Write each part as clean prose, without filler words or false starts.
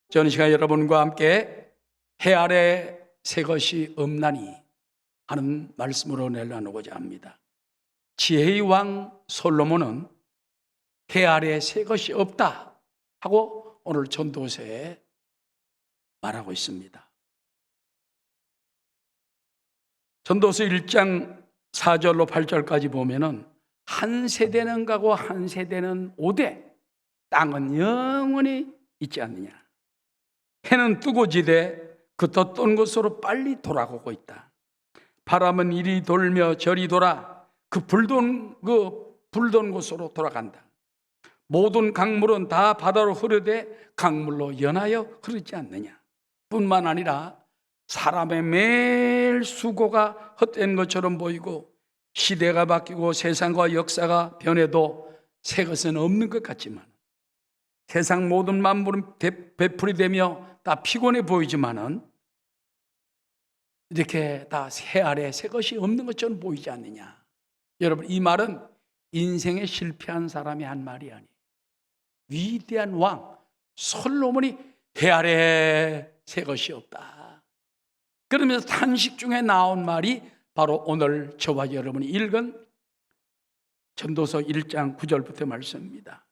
저는 시간 여러분과 함께 해 아래 새 것이 없나니 하는 말씀으로 나누고자 합니다. 지혜의 왕 솔로몬은 해 아래 새 것이 없다 하고 오늘 전도서에 말하고 있습니다. 전도서 1장 4절로 8절까지 보면은 한 세대는 가고 한 세대는 오되 땅은 영원히 있지 않느냐. 해는 뜨고 지되 그 떴던 곳으로 빨리 돌아가고 있다. 바람은 이리 돌며 저리 돌아 그 불던 곳으로 돌아간다. 모든 강물은 다 바다로 흐르되 강물로 연하여 흐르지 않느냐. 뿐만 아니라 사람의 매일 수고가 헛된 것처럼 보이고 시대가 바뀌고 세상과 역사가 변해도 새 것은 없는 것 같지만 세상 모든 만물은 베풀이 되며 다 피곤해 보이지만은 이렇게 다 새 아래 새 것이 없는 것처럼 보이지 않느냐. 여러분, 이 말은 인생에 실패한 사람이 한 말이 아니에요. 위대한 왕 솔로몬이 해 아래 새 것이 없다. 그러면서 탄식 중에 나온 말이 바로 오늘 저와 여러분이 읽은 전도서 1장 9절부터 말씀입니다.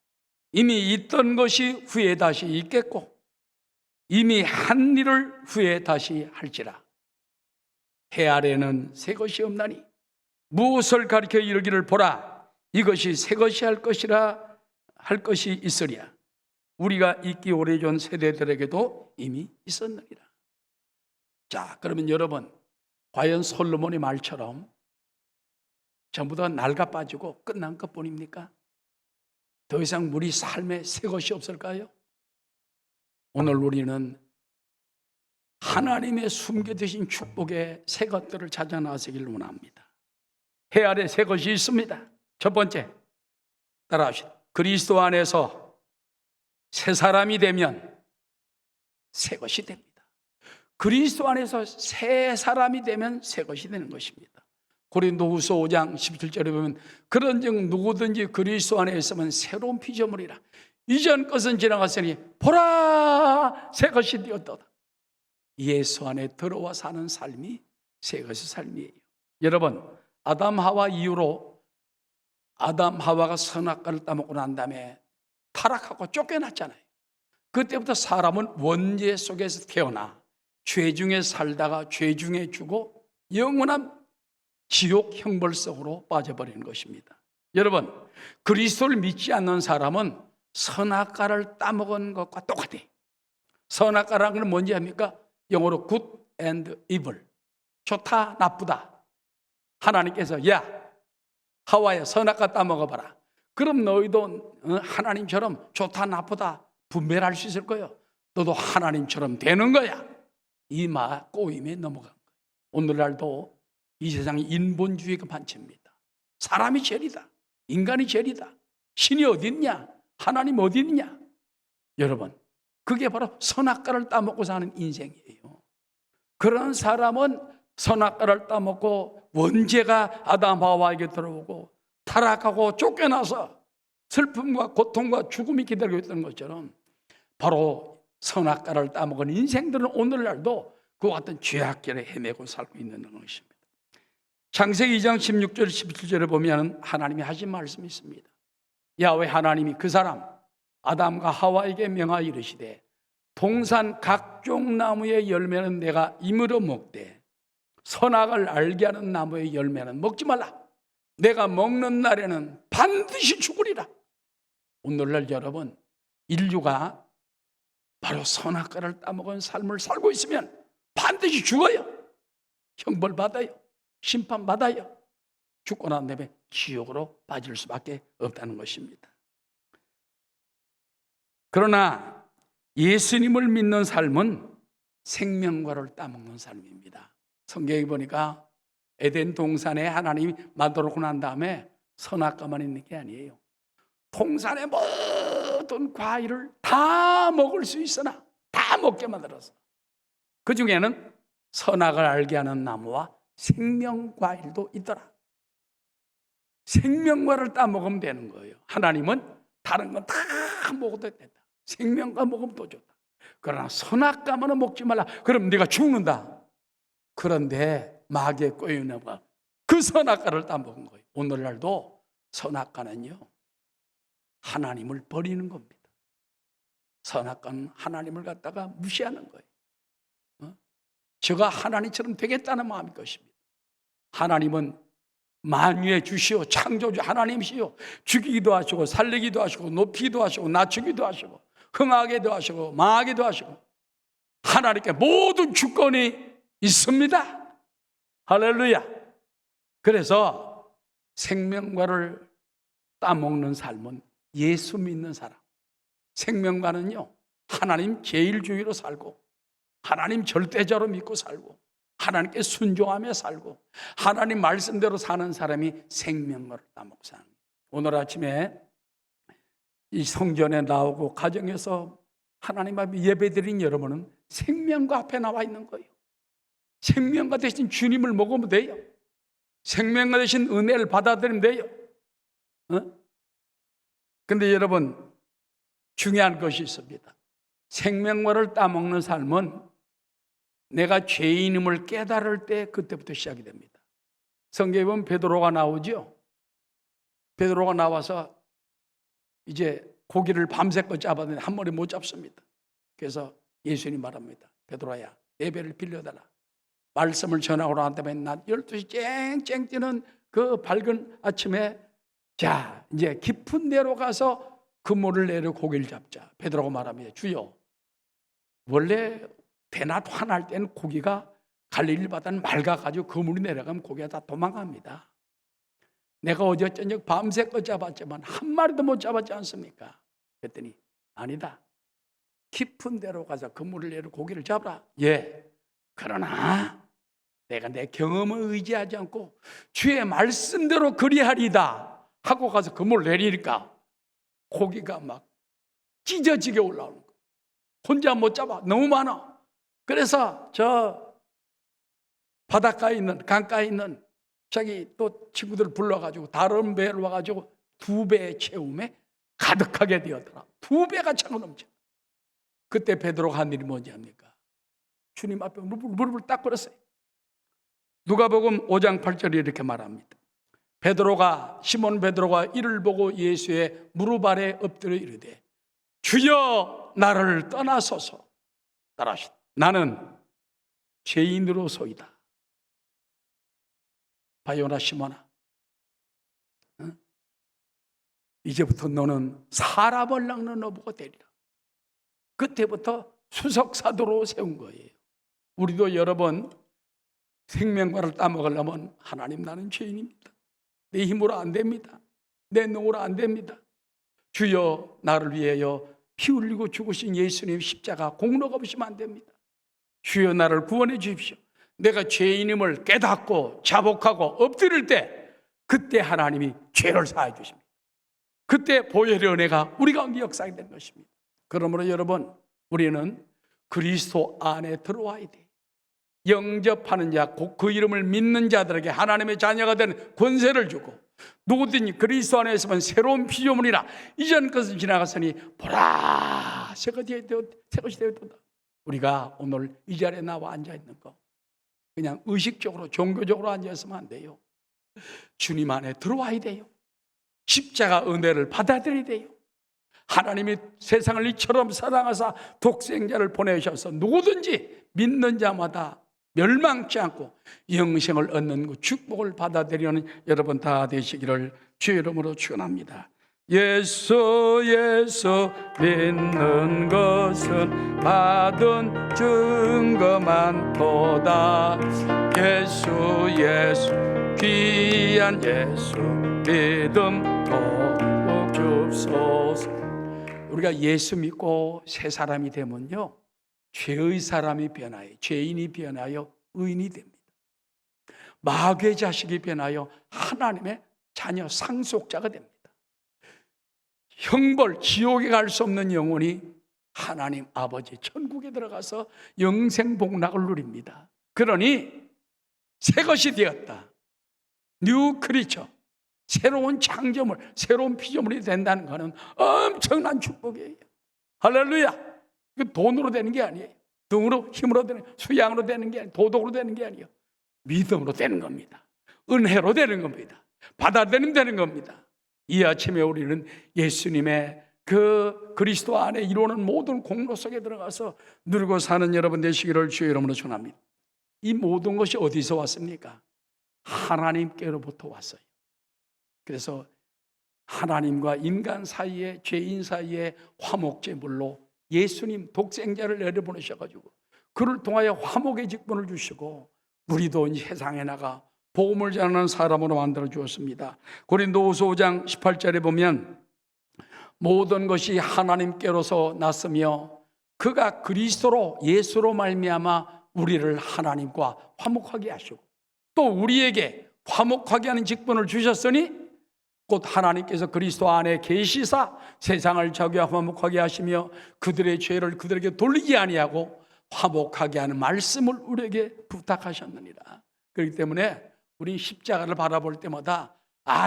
이미 있던 것이 후에 다시 있겠고 이미 한 일을 후에 다시 할지라. 해 아래는 새 것이 없나니 무엇을 가리켜 이르기를 보라 이것이 새 것이 할 것이 있으랴. 우리가 있기 오래전 세대들에게도 이미 있었느니라. 자, 그러면 여러분, 과연 솔로몬의 말처럼 전부 다 낡아 빠지고 끝난 것뿐입니까? 더 이상 우리 삶에 새 것이 없을까요? 오늘 우리는 하나님의 숨겨두신 축복의 새 것들을 찾아 나서기를 원합니다. 해 아래 새 것이 있습니다. 첫 번째, 따라하시다. 그리스도 안에서 새 사람이 되면 새 것이 됩니다. 그리스도 안에서 새 사람이 되면 새 것이 되는 것입니다. 고린도후서 5장 17절에 보면 그런즉 누구든지 그리스도 안에 있으면 새로운 피조물이라. 이전 것은 지나갔으니 보라 새 것이 되었도다. 예수 안에 들어와 사는 삶이 새 것의 삶이에요. 여러분, 아담 하와 이후로 아담 하와가 선악과를 따먹고 난 다음에 타락하고 쫓겨났잖아요. 그때부터 사람은 원죄 속에서 태어나 죄 중에 살다가 죄 중에 죽어 영원한 지옥 형벌 속으로 빠져버리는 것입니다. 여러분, 그리스도를 믿지 않는 사람은 선악과를 따먹은 것과 똑같아요. 선악과라는 건 뭔지 압니까? 영어로 good and evil. 좋다, 나쁘다. 하나님께서 야, 하와야 선악과 따먹어봐라. 그럼 너희도 하나님처럼 좋다, 나쁘다 분별할 수 있을 거예요. 너도 하나님처럼 되는 거야. 이 꼬임에 넘어간 거예요. 오늘날도 이 세상이 인본주의가 반치입니다. 사람이 죄이다. 인간이 죄이다. 신이 어디 있냐? 하나님 어디 있냐? 여러분, 그게 바로 선악과를 따먹고 사는 인생이에요. 그런 사람은 선악과를 따먹고 원죄가 아담 하와에게 들어오고 타락하고 쫓겨나서 슬픔과 고통과 죽음이 기다리고 있던 것처럼 바로 선악과를 따먹은 인생들은 오늘날도 그와 같은 죄악길에 헤매고 살고 있는 것입니다. 창세기 2장 16절 17절에 보면 하나님이 하신 말씀이 있습니다. 야훼 하나님이 그 사람 아담과 하와에게 명하여 이르시되 동산 각종 나무의 열매는 내가 임으로 먹되 선악을 알게 하는 나무의 열매는 먹지 말라. 내가 먹는 날에는 반드시 죽으리라. 오늘날 여러분, 인류가 바로 선악과를 따먹은 삶을 살고 있으면 반드시 죽어요. 형벌받아요. 심판받아요. 죽고 난 다음에 지옥으로 빠질 수밖에 없다는 것입니다. 그러나 예수님을 믿는 삶은 생명과를 따먹는 삶입니다. 성경에 보니까 에덴 동산에 하나님이 만들어놓고 난 다음에 선악과만 있는 게 아니에요. 동산의 모든 과일을 다 먹을 수 있으나 다 먹게 만들어서 그 중에는 선악을 알게 하는 나무와 생명과일도 있더라. 생명과를 따먹으면 되는 거예요. 하나님은 다른 건 다 먹어도 된다. 생명과 먹으면 더 좋다. 그러나 선악과만은 먹지 말라. 그럼 네가 죽는다. 그런데 마귀의 꼬여나가 그 선악과를 따먹은 거예요. 오늘날도 선악과는요, 하나님을 버리는 겁니다. 선악과는 하나님을 갖다가 무시하는 거예요. 저가 하나님처럼 되겠다는 마음일 것입니다. 하나님은 만유의 주시오, 창조주 하나님이시오. 죽이기도 하시고 살리기도 하시고 높이기도 하시고 낮추기도 하시고 흥하게도 하시고 망하게도 하시고 하나님께 모든 주권이 있습니다. 할렐루야. 그래서 생명과를 따먹는 삶은 예수 믿는 사람. 생명과는요, 하나님 제일주의로 살고 하나님 절대자로 믿고 살고 하나님께 순종하며 살고 하나님 말씀대로 사는 사람이 생명과를 따먹고 사는 거예요. 오늘 아침에 이 성전에 나오고 가정에서 하나님 앞에 예배드린 여러분은 생명과 앞에 나와 있는 거예요. 생명과 대신 주님을 먹으면 돼요. 생명과 대신 은혜를 받아들이면 돼요. 근데 여러분, 중요한 것이 있습니다. 생명과를 따먹는 삶은 내가 죄인임을 깨달을 때 그때부터 시작이 됩니다. 성경에 보면 베드로가 나오죠. 베드로가 나와서 이제 고기를 밤새껏 잡았는데 한 마리 못 잡습니다. 그래서 예수님이 말합니다. 베드로야, 내 배를 빌려달라. 말씀을 전하고 난 다음에 낮 12시 쨍쨍 뛰는 그 밝은 아침에 자, 이제 깊은 데로 가서 그물을 내려 고기를 잡자. 베드로가 말합니다. 주여, 원래 대낮 화날 때는 고기가 갈릴리 바다는 맑아가지고 그물이 내려가면 고기가 다 도망갑니다. 내가 어제 저녁 밤새껏 잡았지만 한 마리도 못 잡았지 않습니까? 그랬더니 아니다. 깊은 데로 가서 그물을 내려 고기를 잡아라. 예. 그러나 내가 내 경험을 의지하지 않고 주의 말씀대로 그리하리다 하고 가서 그물을 내리니까 고기가 막 찢어지게 올라오는 거예요. 혼자 못 잡아. 너무 많아. 그래서 저 바닷가에 있는, 강가에 있는 자기 또 친구들 불러가지고 다른 배를 와가지고 2배의 채움에 가득하게 되었더라. 2배가 차고 넘쳐. 그때 베드로가 한 일이 뭔지 압니까? 주님 앞에 무릎을 딱 꿇었어요. 누가복음 5장 8절에 이렇게 말합니다. 시몬 베드로가 이를 보고 예수의 무릎 아래 엎드려 이르되 주여 나를 떠나소서. 따라하시다. 나는 죄인으로소이다. 바요나 시몬아, 이제부터 너는 사람을 낚는 어부가 되리라. 그때부터 수석사도로 세운 거예요. 우리도 여러 번 생명과를 따먹으려면 하나님, 나는 죄인입니다. 내 힘으로 안 됩니다. 내 능으로 안 됩니다. 주여, 나를 위하여 피 흘리고 죽으신 예수님 십자가 공로가 없으면 안 됩니다. 주여, 나를 구원해 주십시오. 내가 죄인임을 깨닫고 자복하고 엎드릴 때 그때 하나님이 죄를 사해 주십니다. 그때 보혈의 은혜가 우리 가운데 역사가 된 것입니다. 그러므로 여러분, 우리는 그리스도 안에 들어와야 돼요. 영접하는 자, 곧 그 이름을 믿는 자들에게 하나님의 자녀가 되는 권세를 주고 누구든지 그리스도 안에 있으면 새로운 피조물이라 이전 것은 지나갔으니 보라 새 것이 되었다. 우리가 오늘 이 자리에 나와 앉아있는 거 그냥 의식적으로 종교적으로 앉아있으면 안 돼요. 주님 안에 들어와야 돼요. 십자가 은혜를 받아들여야 돼요. 하나님이 세상을 이처럼 사랑하사 독생자를 보내셔서 누구든지 믿는 자마다 멸망치 않고 영생을 얻는 그 축복을 받아들이는 여러분 다 되시기를 주의 이름으로 축원합니다. 예수 믿는 것은 받은 증거만 보다. 예수 귀한 예수 믿음 더욱 줍소서. 우리가 예수 믿고 새 사람이 되면요, 죄의 사람이 변하여 죄인이 변하여 의인이 됩니다. 마귀의 자식이 변하여 하나님의 자녀 상속자가 됩니다. 형벌 지옥에 갈 수 없는 영혼이 하나님 아버지 천국에 들어가서 영생 복락을 누립니다. 그러니 새 것이 되었다. 뉴 크리처, 새로운 창조물, 새로운 피조물이 된다는 것은 엄청난 축복이에요. 할렐루야. 그 돈으로 되는 게 아니에요. 등으로, 힘으로 되는, 수양으로 되는 게 아니에요. 도덕으로 되는 게 아니에요. 믿음으로 되는 겁니다. 은혜로 되는 겁니다. 받아들이면 되는 겁니다. 이 아침에 우리는 예수님의 그 그리스도 안에 이루는 모든 공로 속에 들어가서 누리고 사는 여러분 되시기를 주의 이름으로 축원합니다. 이 모든 것이 어디서 왔습니까? 하나님께로부터 왔어요. 그래서 하나님과 인간 사이에, 죄인 사이에 화목제물로 예수님 독생자를 내려보내셔가지고 그를 통하여 화목의 직분을 주시고 우리도 이 세상에 나가 복음을 전하는 사람으로 만들어 주었습니다. 고린도후서 5장 18절에 보면 모든 것이 하나님께로서 났으며 그가 그리스도로 예수로 말미암아 우리를 하나님과 화목하게 하시고 또 우리에게 화목하게 하는 직분을 주셨으니 곧 하나님께서 그리스도 안에 계시사 세상을 자기와 화목하게 하시며 그들의 죄를 그들에게 돌리지 아니하고 화목하게 하는 말씀을 우리에게 부탁하셨느니라. 그렇기 때문에 우리 십자가를 바라볼 때마다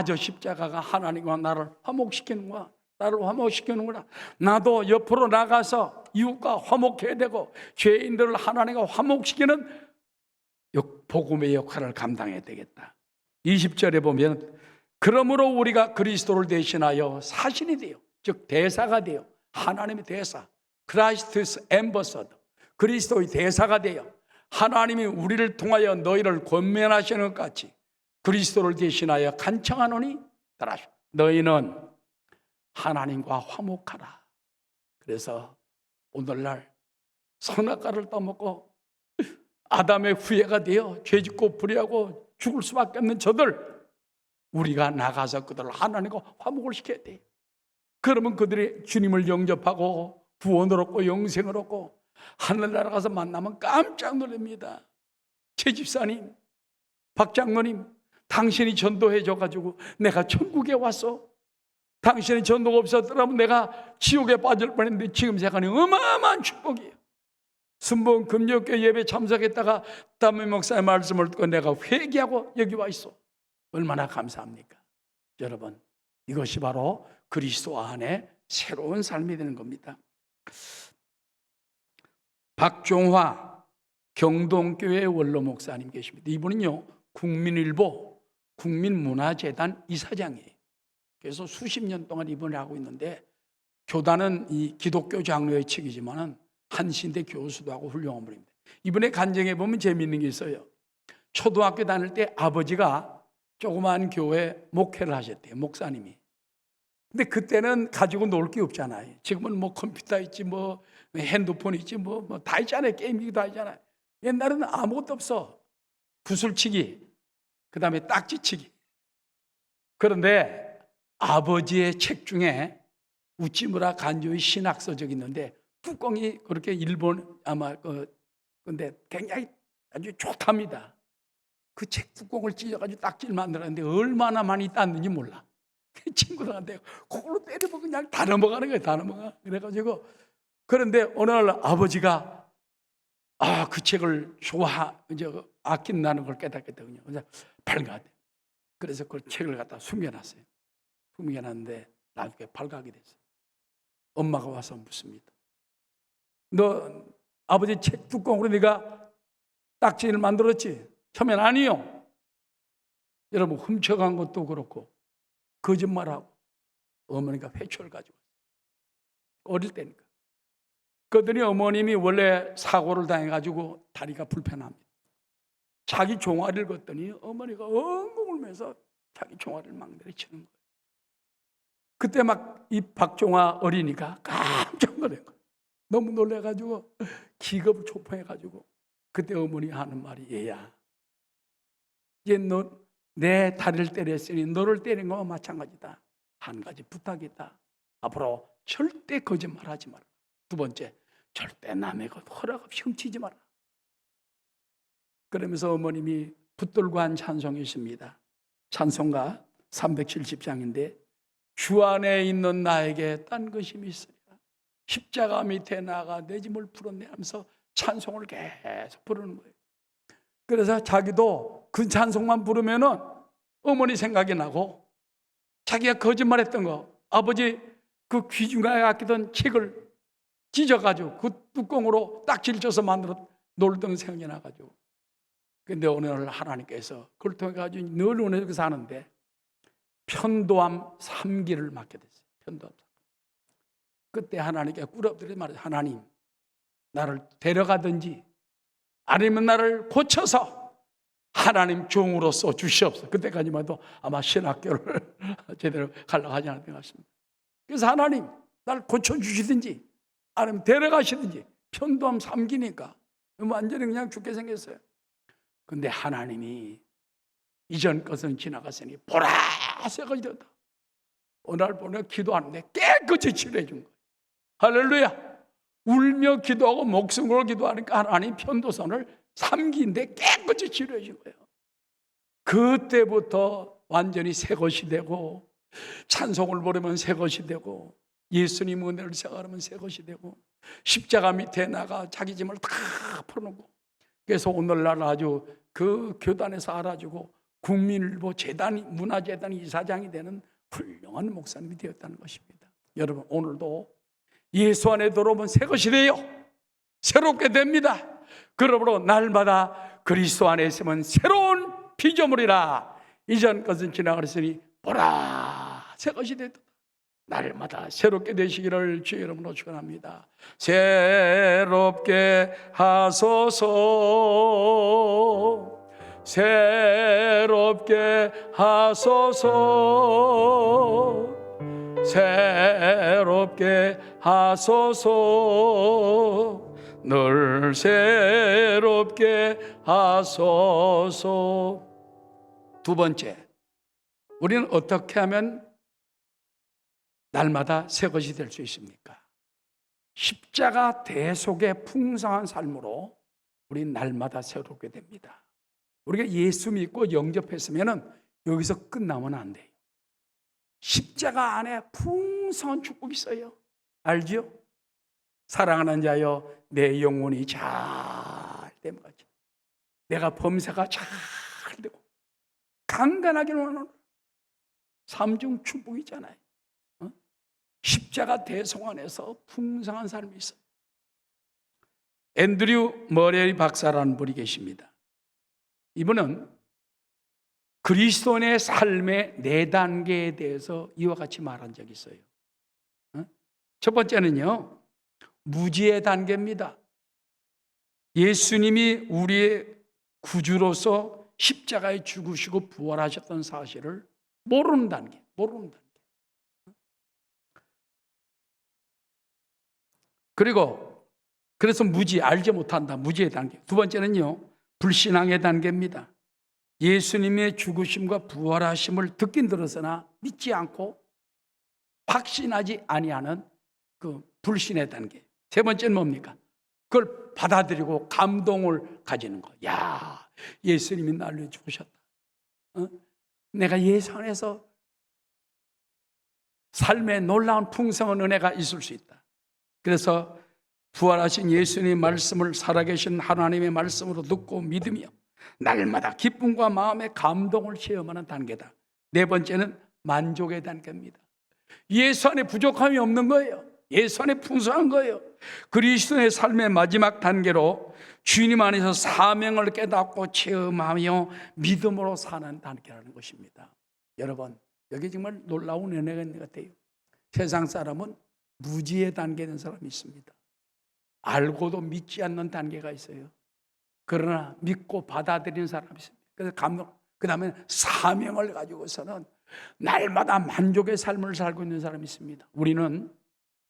저 십자가가 하나님과 나를 화목시키는구나, 나를 화목시키는구나. 나도 옆으로 나가서 이웃과 화목해야 되고 죄인들을 하나님과 화목시키는 복음의 역할을 감당해야 되겠다. 20절에 보면 그러므로 우리가 그리스도를 대신하여 사신이 돼요. 즉 대사가 돼요. 하나님의 대사, 크라이스트스 엠버서더, 그리스도의 대사가 돼요. 하나님이 우리를 통하여 너희를 권면하시는 것 같이 그리스도를 대신하여 간청하노니 따라하시오. 너희는 하나님과 화목하라. 그래서 오늘날 선악과를 따먹고 아담의 후예가 되어 죄짓고 불의하고 죽을 수밖에 없는 저들, 우리가 나가서 그들을 하나님과 화목을 시켜야 돼. 그러면 그들이 주님을 영접하고 구원을 얻고 영생을 얻고 하늘나라 가서 만나면 깜짝 놀랍니다. 최 집사님, 박 장로님, 당신이 전도해 줘가지고 내가 천국에 왔어. 당신이 전도가 없었더라면 내가 지옥에 빠질 뻔했는데 지금 생각하니 어마어마한 축복이에요. 순번 금요일 예배 참석했다가 담임 목사의 말씀을 듣고 내가 회개하고 여기 와 있어. 얼마나 감사합니까? 여러분, 이것이 바로 그리스도 안에 새로운 삶이 되는 겁니다. 박종화 경동교회 원로 목사님 계십니다. 이분은요 국민일보 국민문화재단 이사장이에요. 그래서 수십 년 동안 이분을 하고 있는데 교단은 이 기독교 장로의 측이지만은 한신대 교수도 하고 훌륭한 분입니다. 이분의 간증에 보면 재미있는 게 있어요. 초등학교 다닐 때 아버지가 조그마한 교회 목회를 하셨대요. 목사님이. 근데 그때는 가지고 놀 게 없잖아요. 지금은 뭐 컴퓨터 있지, 뭐 핸드폰 있지, 뭐 다 있잖아요. 게임기도 다 있잖아요. 옛날에는 아무것도 없어. 구슬치기, 그 다음에 딱지치기. 그런데 아버지의 책 중에 우찌무라 간조의 신학서적이 있는데 뚜껑이 그렇게 일본 아마 근데 굉장히 아주 좋답니다. 그 책 뚜껑을 찢어가지고 딱지를 만들었는데 얼마나 많이 땄는지 몰라. 친구들한테 그걸로 때려보고 그냥 다 넘어가는 거예요. 다 넘어가. 그래가지고 그런데 어느 날 아버지가 그 책을 이제 아낀다는 걸 깨닫겠더군요. 그래서 발가대. 그래서 그 책을 갖다 숨겨놨어요. 숨겨놨는데 나중에 발각이 됐어요. 엄마가 와서 묻습니다. 너 아버지 책 뚜껑으로 네가 딱지를 만들었지? 처음엔 아니요. 여러분 훔쳐간 것도 그렇고 거짓말하고 어머니가 회초를 가지고 어릴 때니까. 그러더니 어머님이 원래 사고를 당해가지고 다리가 불편합니다. 자기 종아리를 걷더니 어머니가 엉엉 울면서 자기 종아리를 막 내리치는 거예요. 그때 막 이 박종화 어린이가 깜짝 놀란 거예요. 너무 놀래가지고 기겁을 초풍해가지고 그때 어머니 하는 말이 얘야, 이제 너 내 다리를 때렸으니 너를 때린 거와 마찬가지다. 한 가지 부탁이 있다. 앞으로 절대 거짓말하지 마라. 두 번째, 절대 남의 것 허락 없이 훔치지 마라. 그러면서 어머님이 붙들고 한 찬송이 있습니다. 찬송가 370장인데 주 안에 있는 나에게 딴 것이 있으리라. 십자가 밑에 나가 내 짐을 풀었네 하면서 찬송을 계속 부르는 거예요. 그래서 자기도 그 찬송만 부르면은 어머니 생각이 나고 자기가 거짓말했던 거, 아버지 그 귀중하게 아끼던 책을 찢어가지고 그 뚜껑으로 딱 질쳐서 만들어 놀던 생각이 나가지고. 근데 어느 날 하나님께서 그걸 통해 가지고 늘 은혜롭게 사는데 편도암 3기를 맞게 됐어요. 편도암 3기. 그때 하나님께 꿇어엎드려 말해요. 하나님, 나를 데려가든지 아니면 나를 고쳐서 하나님 종으로서 주시옵소서. 그때까지만 해도 아마 신학교를 제대로 가려고 하지 않았던 것 같습니다. 그래서 하나님, 나를 고쳐주시든지 아니면 데려가시든지. 편도암 3기니까 완전히 그냥 죽게 생겼어요. 근데 하나님이 이전 것은 지나갔으니 보라 새것이 되었다. 어느 날 보내 기도하는데 깨끗이 치료해 준 거예요. 할렐루야. 울며 기도하고 목숨으로 기도하니까 하나님 편도선을 3기인데 깨끗이 치료해 준 거예요. 그때부터 완전히 새 것이 되고, 찬송을 부르면 새 것이 되고, 예수님 은혜를 생각하면 새 것이 되고, 십자가 밑에 나가 자기 짐을 다 풀어놓고, 그래서 오늘날 아주 그 교단에서 알아주고 국민일보 재단, 문화재단 이사장이 되는 훌륭한 목사님이 되었다는 것입니다. 여러분, 오늘도 예수 안에 들어오면 새 것이 돼요. 새롭게 됩니다. 그러므로 날마다 그리스도 안에 있으면 새로운 피조물이라. 이전 것은 지나갔으니 보라 새 것이 됐다. 날마다 새롭게 되시기를 주의 이름으로 축원합니다. 새롭게 하소서, 새롭게 하소서, 새롭게 하소서, 늘 새롭게 하소서. 두 번째, 우리는 어떻게 하면 날마다 새 것이 될 수 있습니까? 십자가 대속의 풍성한 삶으로 우리는 날마다 새롭게 됩니다. 우리가 예수 믿고 영접했으면 여기서 끝나면 안 돼요. 십자가 안에 풍성한 축복이 있어요. 알죠? 사랑하는 자여, 내 영혼이 잘 됨 같이 내가 범사가 잘 되고 강건하게 원하는 삼중 축복이잖아요. 십자가 대속 안에서 풍성한 삶이 있어요. 앤드류 머레이 박사라는 분이 계십니다. 이분은 그리스도인의 삶의 4단계에 대해서 이와 같이 말한 적이 있어요. 첫 번째는요, 무지의 단계입니다. 예수님이 우리의 구주로서 십자가에 죽으시고 부활하셨던 사실을 모르는 단계, 모르는 단계. 그리고 그래서 무지, 알지 못한다. 무지의 단계. 두 번째는요, 불신앙의 단계입니다. 예수님의 죽으심과 부활하심을 듣긴 들었으나 믿지 않고 확신하지 아니하는 그 불신의 단계. 세 번째는 뭡니까? 그걸 받아들이고 감동을 가지는 거. 야, 예수님이 나를 죽으셨다. 내가 예수 안에서 삶에 놀라운 풍성한 은혜가 있을 수 있다. 그래서 부활하신 예수님의 말씀을 살아계신 하나님의 말씀으로 듣고 믿으며 날마다 기쁨과 마음의 감동을 체험하는 단계다. 네 번째는 만족의 단계입니다. 예수 안에 부족함이 없는 거예요. 예수 안에 풍성한 거예요. 그리스도의 삶의 마지막 단계로 주님 안에서 사명을 깨닫고 체험하며 믿음으로 사는 단계라는 것입니다. 여러분, 여기 정말 놀라운 은혜가 있는 것 같아요. 세상 사람은 무지의 단계에 있는 사람이 있습니다. 알고도 믿지 않는 단계가 있어요. 그러나 믿고 받아들이는 사람이 있습니다. 그래서 감동, 그 다음에 사명을 가지고서는 날마다 만족의 삶을 살고 있는 사람이 있습니다. 우리는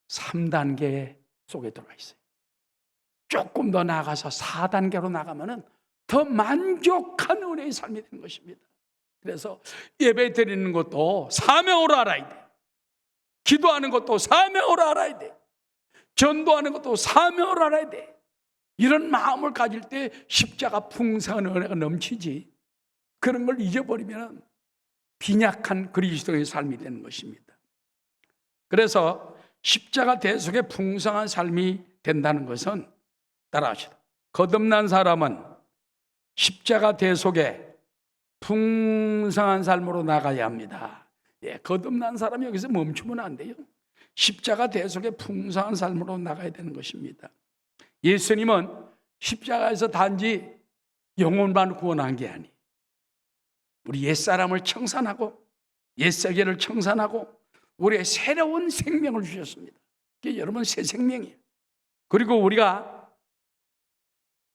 3단계 속에 들어가 있어요. 조금 더 나아가서 4단계로 나가면 더 만족한 은혜의 삶이 되는 것입니다. 그래서 예배 드리는 것도 사명으로 알아야 돼. 기도하는 것도 사명으로 알아야 돼. 전도하는 것도 사명으로 알아야 돼. 이런 마음을 가질 때 십자가 풍성한 은혜가 넘치지. 그런 걸 잊어버리면 빈약한 그리스도의 삶이 되는 것입니다. 그래서 십자가 대속의 풍성한 삶이 된다는 것은 따라하시다. 거듭난 사람은 십자가 대속의 풍성한 삶으로 나가야 합니다. 예, 거듭난 사람이 여기서 멈추면 안 돼요. 십자가 대속의 풍성한 삶으로 나가야 되는 것입니다. 예수님은 십자가에서 단지 영혼만 구원한 게 아니에요. 우리 옛사람을 청산하고 옛세계를 청산하고 우리의 새로운 생명을 주셨습니다. 그게 여러분 새 생명이에요. 그리고 우리가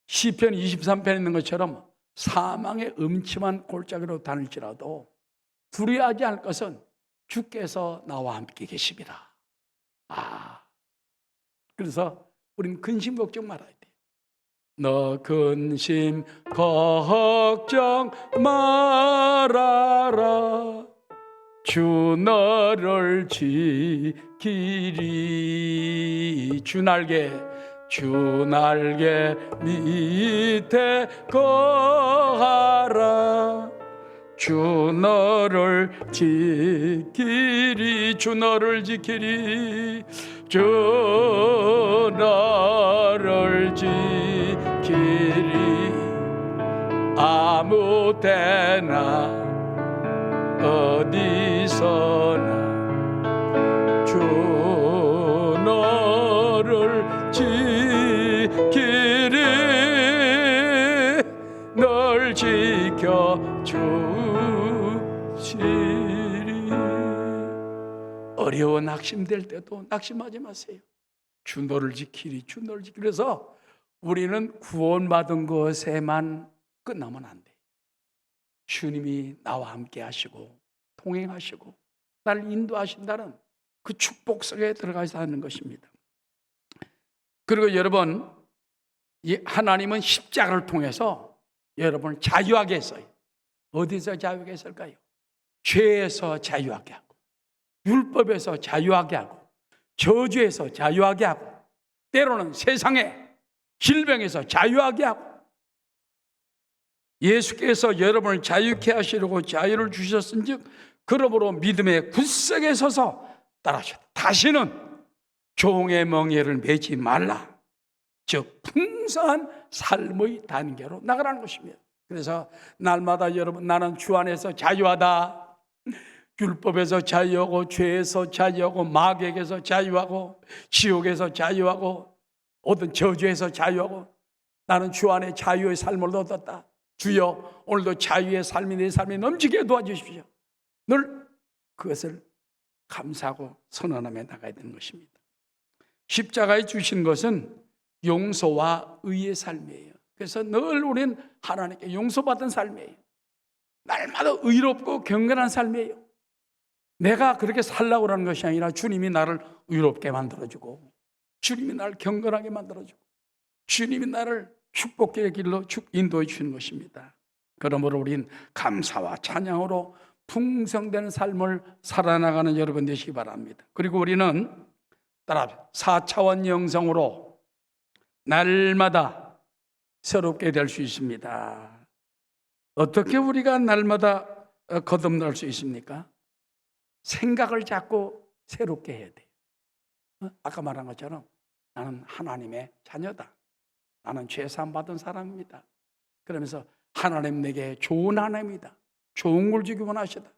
시편 23편에 있는 것처럼 사망의 음침한 골짜기로 다닐지라도 두려워하지 않을 것은 주께서 나와 함께 계십니다. 그래서 우리는 근심 걱정 말아야 돼요. 너 근심 걱정 말아라. 주 너를 지키리. 주 날개 밑에 거하라. 주 너를 지키리. 주 너를 지키리. 주 너를 지키리. 아무 때나 어디서나 주 너를 지키리. 널 지켜주시리. 어려워 낙심될 때도 낙심하지 마세요. 주 너를 지키리. 주 너를 지키리. 그래서 우리는 구원받은 것에만 끝나면 안 돼요. 주님이 나와 함께 하시고 동행하시고 나를 인도하신다는 그 축복 속에 들어가서 하는 것입니다. 그리고 여러분, 하나님은 십자가를 통해서 여러분을 자유하게 했어요. 어디서 자유하게 했을까요? 죄에서 자유하게 하고, 율법에서 자유하게 하고, 저주에서 자유하게 하고, 때로는 세상의 질병에서 자유하게 하고, 예수께서 여러분을 자유케 하시려고 자유를 주셨은즉 그러므로 믿음의 굳세게 서서 따라하셨다. 다시는 종의 멍에를 매지 말라. 즉 풍성한 삶의 단계로 나가라는 것입니다. 그래서 날마다 여러분, 나는 주 안에서 자유하다. 율법에서 자유하고, 죄에서 자유하고, 마귀에게서 자유하고, 지옥에서 자유하고, 모든 저주에서 자유하고, 나는 주 안에 자유의 삶을 얻었다. 주여, 오늘도 자유의 삶이 내 삶에 넘치게 도와주십시오. 늘 그것을 감사하고 선언하며 나가야 되는 것입니다. 십자가에 주신 것은 용서와 의의 삶이에요. 그래서 늘 우리는 하나님께 용서받은 삶이에요. 날마다 의롭고 경건한 삶이에요. 내가 그렇게 살라고 하는 것이 아니라 주님이 나를 의롭게 만들어주고, 주님이 나를 경건하게 만들어주고, 주님이 나를 축복의 길로 인도해 주시는 것입니다. 그러므로 우린 감사와 찬양으로 풍성된 삶을 살아나가는 여러분 되시기 바랍니다. 그리고 우리는 따라 4차원 영성으로 날마다 새롭게 될 수 있습니다. 어떻게 우리가 날마다 거듭날 수 있습니까? 생각을 자꾸 새롭게 해야 돼요. 아까 말한 것처럼 나는 하나님의 자녀다. 나는 죄사함 받은 사람입니다. 그러면서 하나님 내게 좋은 하나님이다. 좋은 걸 주기 원하시다.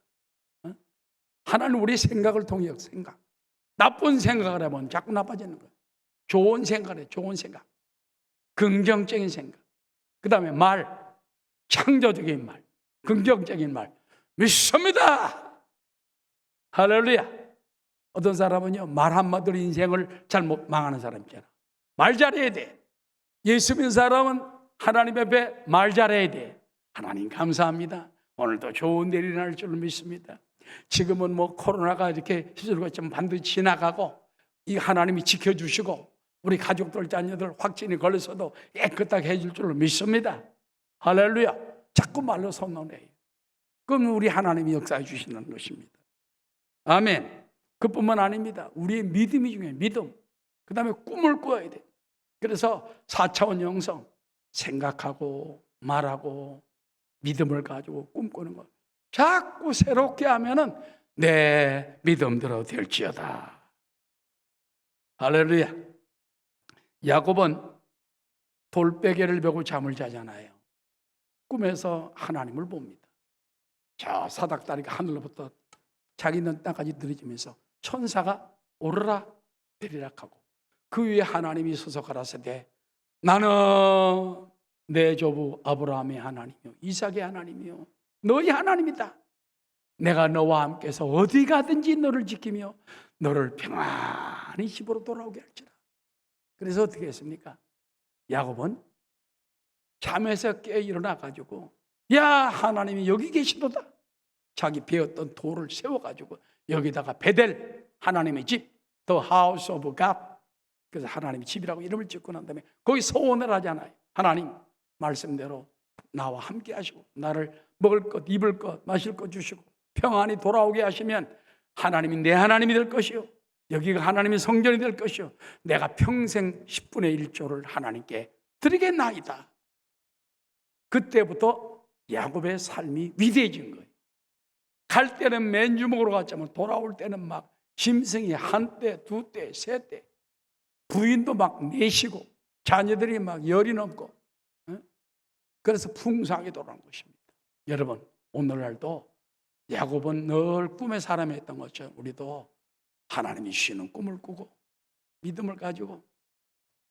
하나님 우리 생각을 통해 생각. 나쁜 생각을 하면 자꾸 나빠지는 거예요. 좋은 생각을 해. 좋은 생각. 긍정적인 생각. 그 다음에 말. 창조적인 말. 긍정적인 말. 믿습니다. 할렐루야. 어떤 사람은요, 말 한마디로 인생을 잘못 망하는 사람 있잖아. 말 잘해야 돼. 예수 믿는 사람은 하나님 앞에 말 잘해야 돼. 하나님 감사합니다. 오늘도 좋은 일이 날 줄 믿습니다. 지금은 뭐 코로나가 이렇게 힘들고 있지만 반드시 지나가고, 이 하나님이 지켜주시고 우리 가족들 자녀들 확진이 걸려서도 깨끗하게 해줄 줄 믿습니다. 할렐루야. 자꾸 말로 선언해요. 그럼 우리 하나님이 역사해 주시는 것입니다. 아멘. 그뿐만 아닙니다. 우리의 믿음이 중요해요. 믿음. 그 다음에 꿈을 꾸어야 돼요. 그래서 4차원 영성, 생각하고 말하고 믿음을 가지고 꿈꾸는 것, 자꾸 새롭게 하면은 내 믿음대로 될지어다. 할렐루야. 야곱은 돌베개를 베고 잠을 자잖아요. 꿈에서 하나님을 봅니다. 저 사닥다리가 하늘로부터 자기 눈 땅까지 들이지면서 천사가 오르락 내리락 하고 그 위에 하나님이 서서 가라사대 나는 내 조부 아브라함의 하나님이요 이삭의 하나님이요 너희 하나님이다. 내가 너와 함께서 어디 가든지 너를 지키며 너를 평안히 집으로 돌아오게 할지라. 그래서 어떻게 했습니까? 야곱은 잠에서 깨 일어나 가지고 야 하나님이 여기 계시도다. 자기 베었던 돌을 세워가지고 여기다가 베델 하나님의 집 The House of God 그래서 하나님의 집이라고 이름을 짓고 난 다음에 거기 소원을 하잖아요. 하나님 말씀대로 나와 함께 하시고 나를 먹을 것 입을 것 마실 것 주시고 평안히 돌아오게 하시면 하나님이 내 하나님이 될 것이요 여기가 하나님의 성전이 될 것이요 내가 평생 10분의 1조를 하나님께 드리겠나이다. 그때부터 야곱의 삶이 위대해진 거예요. 갈 때는 맨주먹으로 갔지만 돌아올 때는 막 짐승이 한 대, 두 대, 세 대 부인도 막 내시고 자녀들이 막 열이 넘고 그래서 풍성하게 돌아온 것입니다. 여러분 오늘날도 야곱은 늘 꿈의 사람이 했던 것처럼 우리도 하나님이 주시는 꿈을 꾸고 믿음을 가지고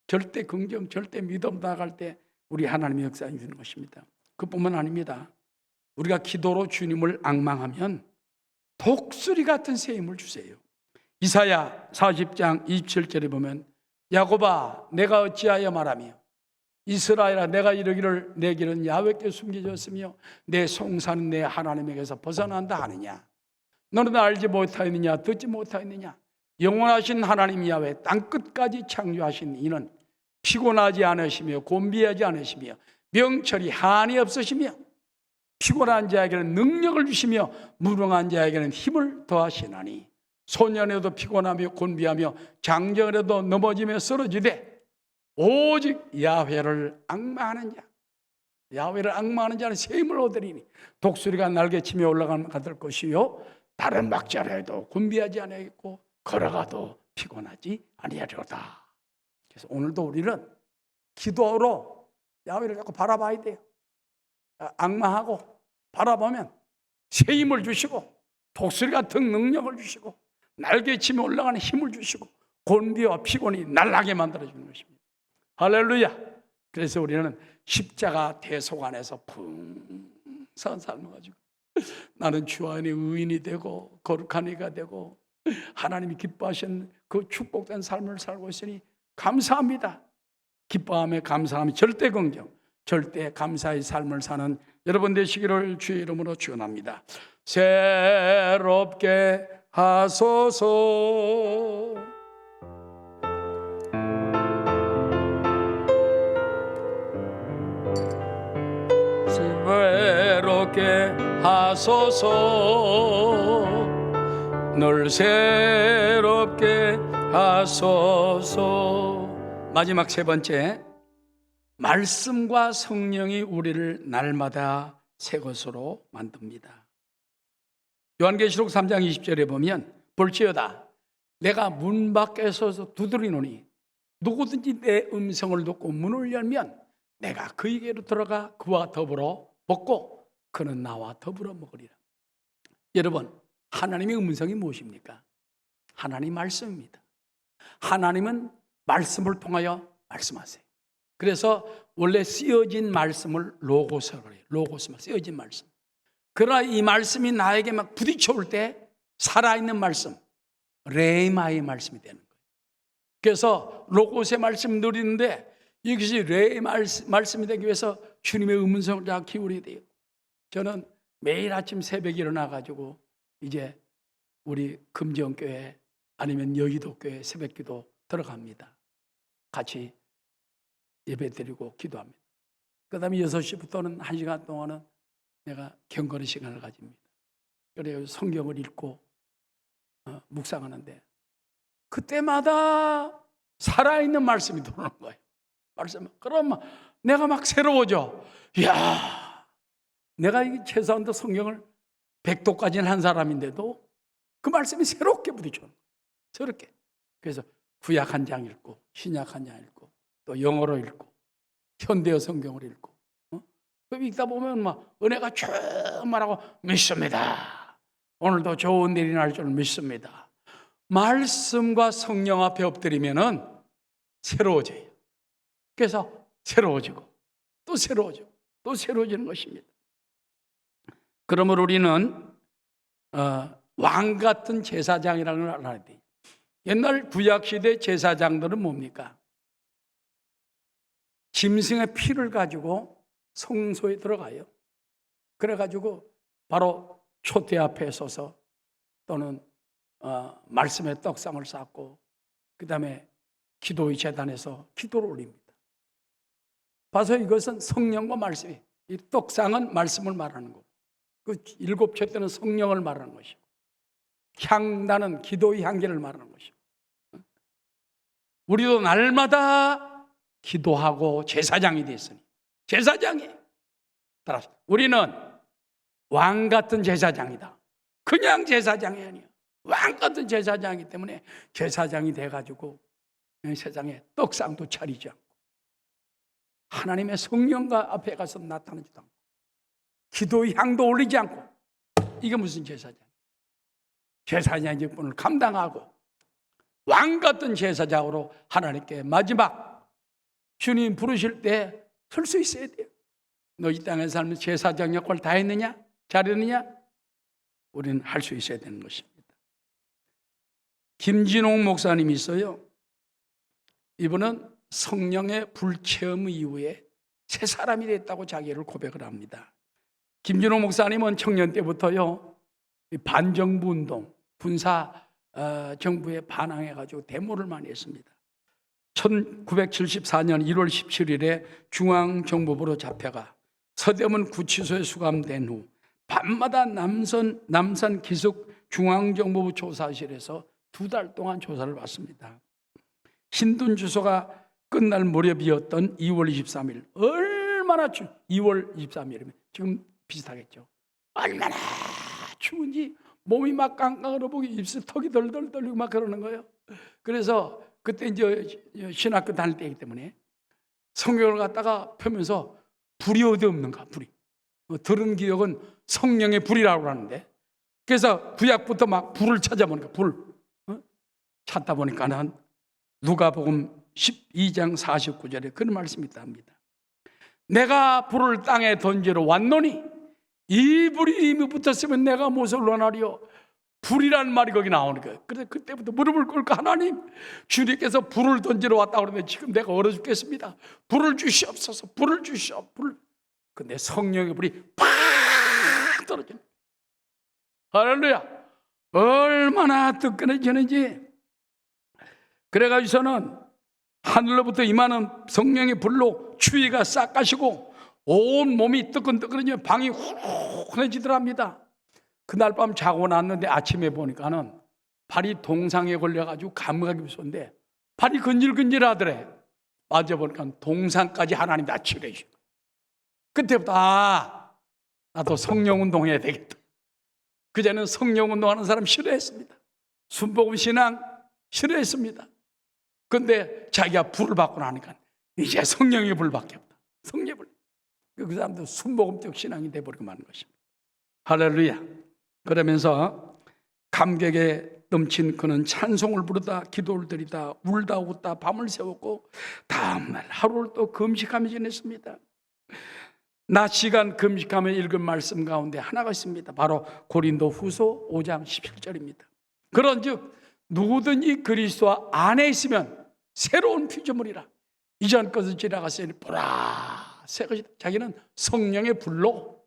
절대 긍정, 절대 믿음 나갈 때 우리 하나님의 역사해 주는 것입니다. 그뿐만 아닙니다. 우리가 기도로 주님을 앙망하면 독수리 같은 새 힘을 주세요. 이사야 40장 27절에 보면 야곱아 내가 어찌하여 말하며 이스라엘아 내가 이르기를 내 길은 야훼께 숨겨졌으며 내 송사는 내 하나님에게서 벗어난다 하느냐. 너는 알지 못하였느냐 듣지 못하였느냐. 영원하신 하나님 야훼 땅끝까지 창조하신 이는 피곤하지 않으시며 곤비하지 않으시며 명철이 한이 없으시며 피곤한 자에게는 능력을 주시며 무능한 자에게는 힘을 더하시나니 소년에도 피곤하며 곤비하며 장정에도 넘어지며 쓰러지되 오직 야훼를 앙망하는 자 야훼를 앙망하는 자는 새 힘을 얻으리니 독수리가 날개치며 올라가면 될 것이요 다른 막자라도 곤비하지 아니하겠고 걸어가도 피곤하지 아니하리로다. 그래서 오늘도 우리는 기도로 야훼를 자꾸 바라봐야 돼요. 앙망하고 바라보면 새 힘을 주시고 독수리 같은 능력을 주시고 날개치며 올라가는 힘을 주시고 곤비와 피곤이 날라게 만들어주는 것입니다. 할렐루야. 그래서 우리는 십자가 대속 안에서 풍성한 삶을 가지고 나는 주 안에 의인이 되고 거룩한 이가 되고 하나님이 기뻐하신 그 축복된 삶을 살고 있으니 감사합니다. 기뻐함에 감사함이 절대 긍정 절대 감사의 삶을 사는 여러분 되시기를 주의 이름으로 축원합니다. 새롭게 하소서. 새롭게 하소서. 늘 새롭게 하소서. 마지막 세 번째, 말씀과 성령이 우리를 날마다 새 것으로 만듭니다. 요한계시록 3장 20절에 보면 볼지어다 내가 문 밖에 서서 두드리노니 누구든지 내 음성을 듣고 문을 열면 내가 그에게로 들어가 그와 더불어 먹고 그는 나와 더불어 먹으리라. 여러분 하나님의 음성이 무엇입니까? 하나님 말씀입니다. 하나님은 말씀을 통하여 말씀하세요. 그래서 원래 쓰여진 말씀을 로고스라고 해요. 로고스, 쓰여진 말씀. 그러나 이 말씀이 나에게 막 부딪혀올 때 살아있는 말씀, 레마의 말씀이 되는 거예요. 그래서 로고스의 말씀 누리는데 이것이 레의 말씀이 되기 위해서 주님의 음성을 다 기울여야 돼요. 저는 매일 아침 새벽에 일어나가지고 이제 우리 금정교회 아니면 여의도교회 새벽기도 들어갑니다. 같이 예배 드리고 기도합니다. 그 다음에 6시부터는 1시간 동안은 내가 경건의 시간을 가집니다. 그래서 성경을 읽고 묵상하는데 그때마다 살아있는 말씀이 들어오는 거예요. 말씀. 그러면 내가 막 새로워져. 이야, 내가 최소한도 성경을 100도까지는 한 사람인데도 그 말씀이 새롭게 부딪혀요. 새롭게. 그래서 구약 한 장 읽고 신약 한 장 읽고 또 영어로 읽고 현대어 성경을 읽고 그 읽다 보면 막 은혜가 충만하고 믿습니다. 오늘도 좋은 일이 날 줄 믿습니다. 말씀과 성령 앞에 엎드리면은 새로워져요. 그래서 새로워지고 또 새로워지고 또 새로워지는 것입니다. 그러므로 우리는 왕 같은 제사장이라는 걸 알아야 돼요. 옛날 구약시대 제사장들은 뭡니까? 짐승의 피를 가지고 성소에 들어가요. 그래가지고 바로 촛대 앞에 서서 또는 말씀의 떡상을 쌓고 그 다음에 기도의 제단에서 기도를 올립니다. 봐서 이것은 성령과 말씀이, 이 떡상은 말씀을 말하는 거고 그 일곱 촛대는 성령을 말하는 것이고 향단은 기도의 향기를 말하는 것이고 우리도 날마다 기도하고 제사장이 됐으니 제사장이 따라서 우리는 왕 같은 제사장이다. 그냥 제사장이 아니야. 왕 같은 제사장이기 때문에 제사장이 돼가지고 세상에 떡상도 차리지 않고 하나님의 성령과 앞에 가서 나타나지도 않고 기도의 향도 올리지 않고 이게 무슨 제사장? 제사장의 분을 감당하고 왕 같은 제사장으로 하나님께 마지막 주님 부르실 때 설 수 있어야 돼요. 너 이 땅에 살면 제사장 역할 다 했느냐? 잘했느냐? 우리는 할 수 있어야 되는 것입니다. 김진홍 목사님이 있어요. 이분은 성령의 불체험 이후에 새 사람이 됐다고 자기를 고백을 합니다. 김진홍 목사님은 청년 때부터요 반정부 운동, 군사 정부에 반항해가지고 데모를 많이 했습니다. 1974년 1월 17일에 중앙정보부로 잡혀가 서대문 구치소에 수감된 후 밤마다 남산 기숙 중앙정보부 조사실에서 2달 동안 조사를 받습니다. 신분 주소가 끝날 무렵이었던 2월 23일 얼마나 2월 23일이면 지금 비슷하겠죠. 얼마나 추운지 몸이 막 깡깡 보기 입술 턱이 덜덜 떨리고 막 그러는 거예요. 그래서 그때 이제 신학교 다닐 때이기 때문에 성경을 갖다가 펴면서 불이 어디 없는가 불이 들은 기억은 성령의 불이라고 하는데 그래서 구약부터 막 불을 찾아보니까 불 찾다 보니까는 누가복음 12장 49절에 그런 말씀이 있다 합니다. 내가 불을 땅에 던지러 왔노니 이 불이 이미 붙었으면 내가 무엇을 원하리요? 불이라는 말이 거기 나오는 거예요. 그래서 그때부터 무릎을 꿇고 하나님 주님께서 불을 던지러 왔다고 그러는데 지금 내가 얼어 죽겠습니다. 불을 주시옵소서. 불을 주시옵. 불. 근데 성령의 불이 팍 떨어지는 거예요. 할렐루야. 얼마나 뜨끈해지는지. 그래가지고서는 하늘로부터 임하는 성령의 불로 추위가 싹 가시고 온 몸이 뜨끈뜨끈해지면 방이 후련해지더랍니다. 그날 밤 자고 났는데 아침에 보니까는 발이 동상에 걸려가지고 감각이 무서운데 발이 근질근질하더래. 맞아보니까 동상까지 하나님 다 치료해 주고 그때부터 나도 성령운동 해야 되겠다. 그전에는 성령운동하는 사람 싫어했습니다. 순복음 신앙 싫어했습니다. 근데 자기가 불을 받고 나니까 이제 성령의 불밖에 없다. 성령의 불. 그 사람도 순복음적 신앙이 돼버리고 마는 것입니다. 할렐루야. 그러면서 감격에 넘친 그는 찬송을 부르다 기도를 드리다 울다 웃다 밤을 새웠고 다음날 하루를 또 금식하며 지냈습니다. 낮 시간 금식하며 읽은 말씀 가운데 하나가 있습니다. 바로 고린도 후서 5장 17절입니다. 그런즉 누구든지 그리스도 안에 있으면 새로운 피조물이라 이전 것은 지나갔으니 보라 새 것이다. 자기는 성령의 불로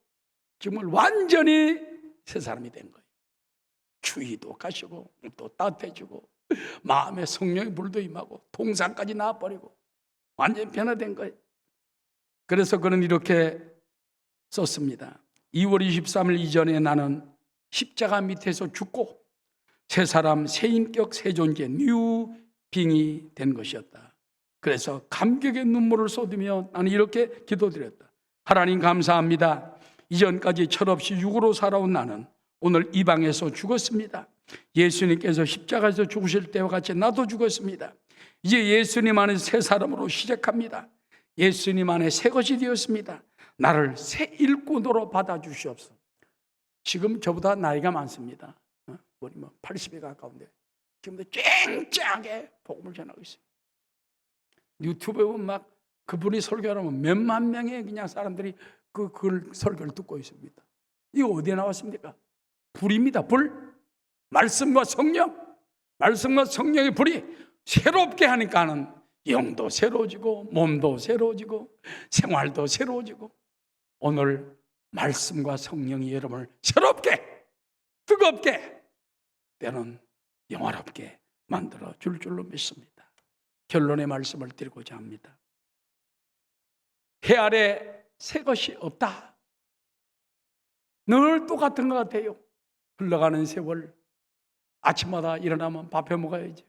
정말 완전히 새 사람이 된 거예요. 추위도 가시고 또 따뜻해지고 마음에 성령의 불도 임하고 동상까지 나와버리고 완전히 변화된 거예요. 그래서 그는 이렇게 썼습니다. 2월 23일 이전에 나는 십자가 밑에서 죽고 새 사람, 새 인격, 새 존재, 뉴 빙이 된 것이었다. 그래서 감격의 눈물을 쏟으며 나는 이렇게 기도드렸다. 하나님 감사합니다. 이전까지 철없이 육으로 살아온 나는 오늘 이 방에서 죽었습니다. 예수님께서 십자가에서 죽으실 때와 같이 나도 죽었습니다. 이제 예수님 안에 새 사람으로 시작합니다. 예수님 안에 새 것이 되었습니다. 나를 새 일꾼으로 받아주시옵소서. 지금 저보다 나이가 많습니다. 우리 80에 가까운데 지금도 쨍쨍하게 복음을 전하고 있어요. 유튜브에 보면 막 그분이 설교하면 몇만 명의 그냥 사람들이 그 설교를 듣고 있습니다. 이거 어디에 나왔습니까? 불입니다. 불. 말씀과 성령. 말씀과 성령의 불이 새롭게 하니까는 영도 새로워지고 몸도 새로워지고 생활도 새로워지고 오늘 말씀과 성령이 여러분을 새롭게 뜨겁게 때는 영화롭게 만들어 줄 줄로 믿습니다. 결론의 말씀을 드리고자 합니다. 해 아래 새 것이 없다. 늘 똑같은 것 같아요. 흘러가는 세월, 아침마다 일어나면 밥 해 먹어야죠.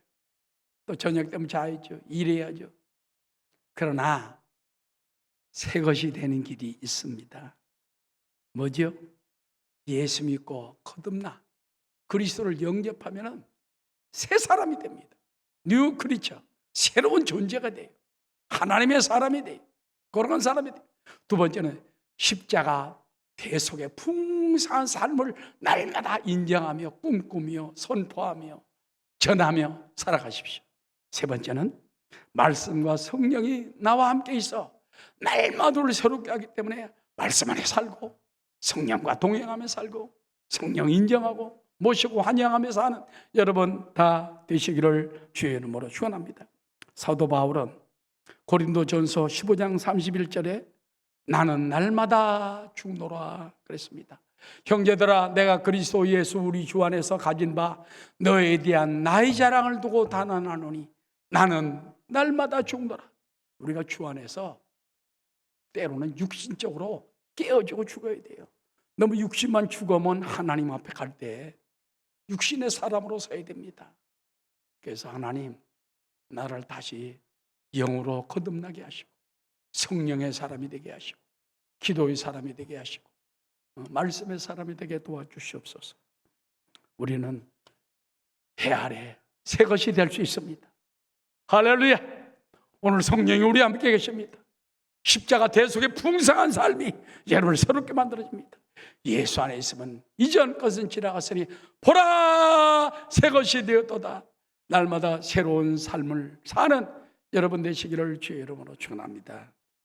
또 저녁 되면 자야죠. 일해야죠. 그러나 새 것이 되는 길이 있습니다. 뭐죠? 예수 믿고 거듭나 그리스도를 영접하면 새 사람이 됩니다. 뉴 크리처, 새로운 존재가 돼요. 하나님의 사람이 돼요. 거룩한 사람이 돼요. 두 번째는 십자가 대속의 풍성한 삶을 날마다 인정하며 꿈꾸며 선포하며 전하며 살아가십시오. 세 번째는 말씀과 성령이 나와 함께 있어 날마다 새롭게 하기 때문에 말씀 안에 살고 성령과 동행하며 살고 성령 인정하고 모시고 환영하며 사는 여러분 다 되시기를 주의 이름으로 축원합니다. 사도 바울은 고린도전서 15장 31절에 나는 날마다 죽노라 그랬습니다. 형제들아 내가 그리스도 예수 우리 주 안에서 가진 바 너에 대한 나의 자랑을 두고 단언하노니 나는 날마다 죽노라. 우리가 주 안에서 때로는 육신적으로 깨어지고 죽어야 돼요. 너무 육신만 죽으면 하나님 앞에 갈 때 육신의 사람으로 서야 됩니다. 그래서 하나님 나를 다시 영으로 거듭나게 하시고 성령의 사람이 되게 하시고 기도의 사람이 되게 하시고 말씀의 사람이 되게 도와주시옵소서. 우리는 해 아래 새 것이 될 수 있습니다. 할렐루야. 오늘 성령이 우리 함께 계십니다. 십자가 대속의 풍성한 삶이 여러분을 새롭게 만들어집니다. 예수 안에 있으면 이전 것은 지나갔으니 보라 새 것이 되었도다. 날마다 새로운 삶을 사는 여러분 되시기를 주의 이름으로 축원합니다.